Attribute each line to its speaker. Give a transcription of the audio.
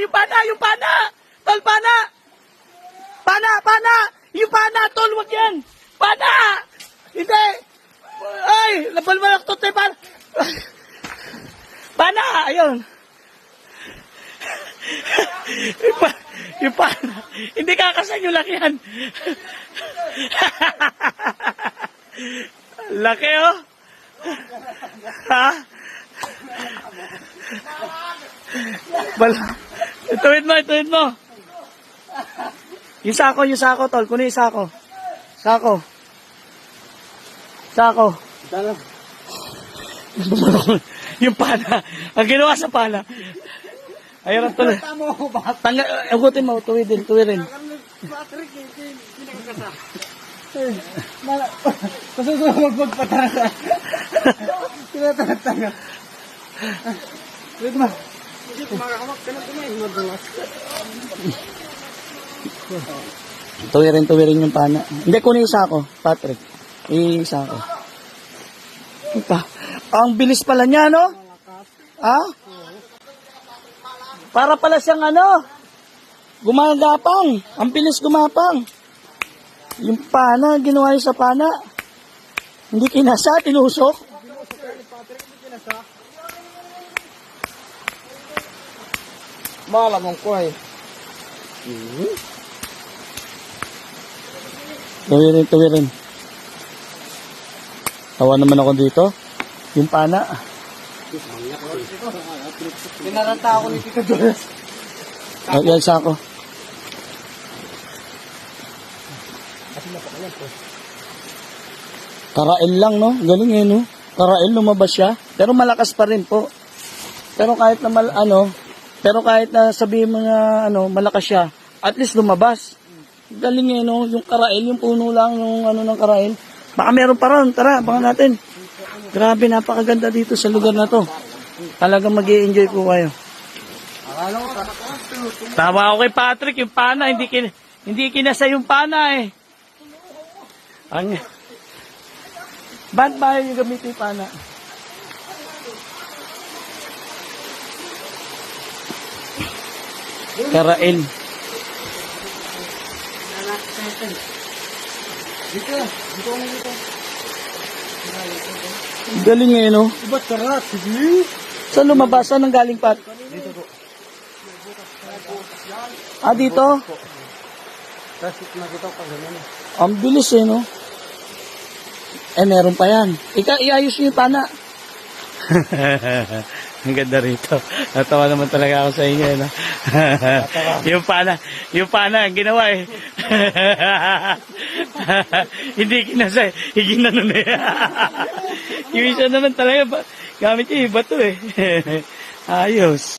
Speaker 1: yung pana, yung pana! Tol, pana! Pana, pana! Yung pana, tol, wag yan! Pana! Hindi! Ay, nabalbalak to, te, pana! Pana, ayun! yung pana, hindi kakasan yung lakihan. Laki, oh! Ha? Ituwid mo. Yung sako, tol. Kunin yung sako. Sako. Yung pana. Ang ginawa sa pana. Ayun ang tuloy. Agutin mo, tuwirin.
Speaker 2: Kasusunod magpatara. Tinatanga. Wait ma.
Speaker 1: Tuwirin yung pana. Hindi, kunin isa ako, Patrick. Isa ako. Ang bilis pala niya, no? Ha? Para pala siyang gumagapang. Ang bilis gumapang. Yung pana, ginawa yung sa pana. Hindi kinasa, tinusok.
Speaker 2: Malamang ko eh.
Speaker 1: Tuwirin. Tawa naman ako dito. Yung pana.
Speaker 2: Pinaranta ako ni Tito Doras.
Speaker 1: Yan sa ako. Karael lang, no? Galing eh, no? Karael, lumabas siya. Pero malakas pa rin po. Pero kahit na sabihin mo na malakas siya, at least lumabas. Galing eh, no? Yung karael, yung puno lang, yung ng karael. Baka meron pa ron. Tara, baka natin. Grabe, napakaganda dito sa lugar na to. Talagang mag-i-enjoy po kayo. Tawa ako kay Patrick, yung pana, hindi kinasa yung pana eh. Ba't ba yung gamitin yung pana? Karael.
Speaker 2: Dito.
Speaker 1: Galing eh, no?
Speaker 2: Ba't karat? Sige.
Speaker 1: Saan lumabas? Saan ang galing, Pat?
Speaker 2: Dito po.
Speaker 1: Dito?
Speaker 2: Kasi nakita ko ganyan eh.
Speaker 1: Ang bilis eh, no? Meron pa yan. Iayos nyo yung pana. Ang ganda rito. Natawa naman talaga ako sa inyo, no? yung pana, ang ginawa eh. Hindi kinasa, higinanon eh. Yung isa naman talaga, gamit yung iba to eh. Ayos.